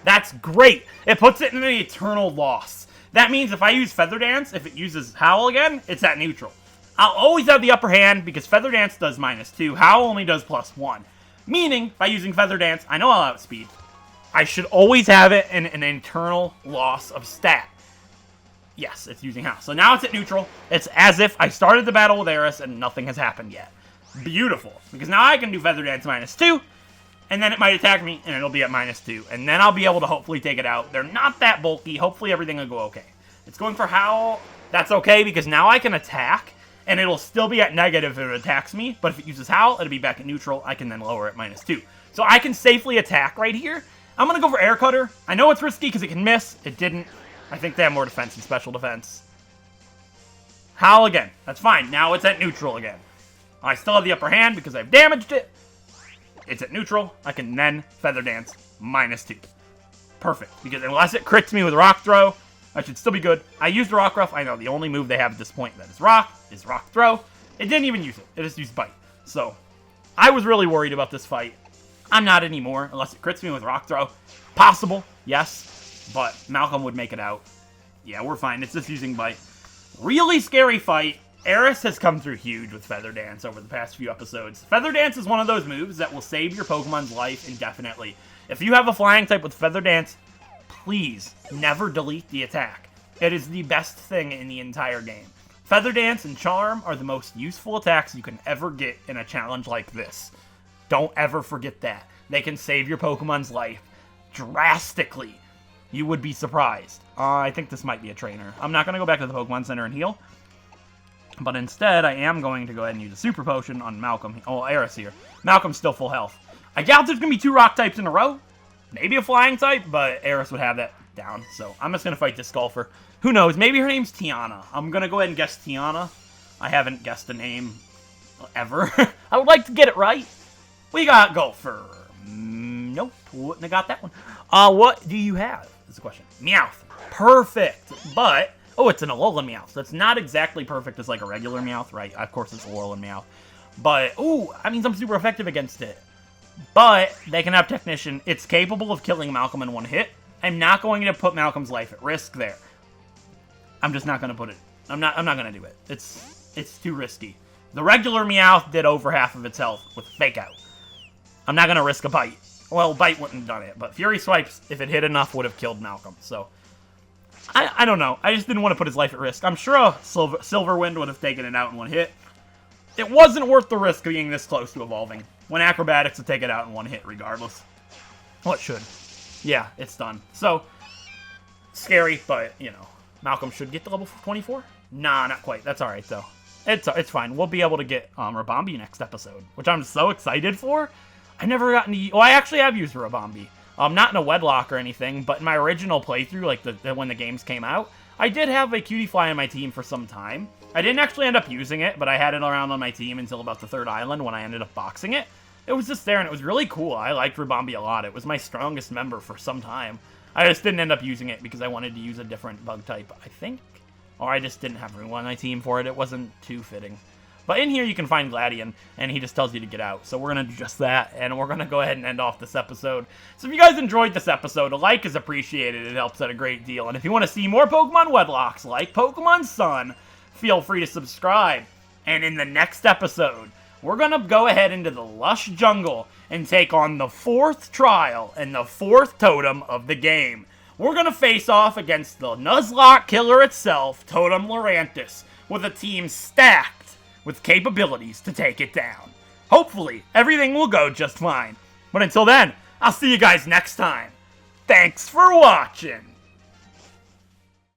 [SPEAKER 1] That's great. It puts it in an eternal loss. That means if I use Feather Dance, if it uses Howl again, it's at neutral. I'll always have the upper hand because Feather Dance does -2. Howl only does +1. Meaning, by using Feather Dance, I know I'll outspeed. I should always have it in an eternal loss of stat. Yes, it's using Howl. So now it's at neutral. It's as if I started the battle with Eris and nothing has happened yet. Beautiful. Because now I can do Feather Dance -2, and then it might attack me, and it'll be at -2. And then I'll be able to hopefully take it out. They're not that bulky. Hopefully everything will go okay. It's going for Howl. That's okay, because now I can attack, and it'll still be at negative if it attacks me. But if it uses Howl, it'll be back at neutral. I can then lower it -2. So I can safely attack right here. I'm going to go for Air Cutter. I know it's risky because it can miss. It didn't. I think they have more defense than special defense. Howl again. That's fine. Now it's at neutral again. I still have the upper hand because I've damaged it. It's at neutral. I can then Feather Dance -2. Perfect. Because unless it crits me with Rock Throw, I should still be good. I used Rock Ruff. I know the only move they have at this point that is Rock Throw. It didn't even use it. It just used Bite. So, I was really worried about this fight. I'm not anymore, unless it crits me with Rock Throw. Possible, yes. But Malcolm would make it out. Yeah, we're fine. It's just using Bite. Really scary fight. Eris has come through huge with Feather Dance over the past few episodes. Feather Dance is one of those moves that will save your Pokemon's life indefinitely. If you have a flying type with Feather Dance, please never delete the attack. It is the best thing in the entire game. Feather Dance and Charm are the most useful attacks you can ever get in a challenge like this. Don't ever forget that. They can save your Pokemon's life drastically. You would be surprised. I think this might be a trainer. I'm not going to go back to the Pokemon Center and heal. But instead, I am going to go ahead and use a Super Potion on Malcolm. Oh, Eris here. Malcolm's still full health. I doubt there's going to be 2 rock types in a row. Maybe a flying type, but Eris would have that down. So I'm just going to fight this Golfer. Who knows? Maybe her name's Tiana. I'm going to go ahead and guess Tiana. I haven't guessed a name ever. I would like to get it right. We got Golfer. Nope. Wouldn't have got that one. What do you have? Is the question. Meowth. Perfect. But, oh, it's an Alolan Meowth. That's not exactly perfect as like a regular Meowth, right? Of course it's Alolan Meowth. But, ooh, that means I'm super effective against it. But, they can have Technician. It's capable of killing Malcolm in one hit. I'm not going to put Malcolm's life at risk there. I'm just not going to put it. I'm not going to do it. It's too risky. The regular Meowth did over half of its health with Fake Out. I'm not going to risk a Bite. Well, Bite wouldn't have done it, but Fury Swipes, if it hit enough, would have killed Malcolm. So, I don't know. I just didn't want to put his life at risk. I'm sure a Silver Wind would have taken it out in one hit. It wasn't worth the risk of being this close to evolving. When Acrobatics would take it out in one hit regardless. Well, it should. Yeah, it's done. So, scary, but, you know, Malcolm should get to level 24? Nah, not quite. That's alright, though. It's fine. We'll be able to get Rabambi next episode, which I'm so excited for. I've never gotten to... Well, I actually have used Rabambi. Not in a Wedlocke or anything, but in my original playthrough, like when the games came out, I did have a Cutie Fly on my team for some time. I didn't actually end up using it, but I had it around on my team until about the 3rd island when I ended up boxing it. It was just there, and it was really cool. I liked Rabambi a lot. It was my strongest member for some time. I just didn't end up using it because I wanted to use a different bug type, I think. Or I just didn't have everyone on my team for it. It wasn't too fitting. But in here you can find Gladion, and he just tells you to get out. So we're going to do just that, and we're going to go ahead and end off this episode. So if you guys enjoyed this episode, a like is appreciated. It helps out a great deal. And if you want to see more Pokemon Wedlocks like Pokemon Sun, feel free to subscribe. And in the next episode, we're going to go ahead into the Lush Jungle and take on the 4th trial and the 4th totem of the game. We're going to face off against the Nuzlocke killer itself, Totem Lurantis, with a team stacked with capabilities to take it down. Hopefully, everything will go just fine. But until then, I'll see you guys next time. Thanks for watching!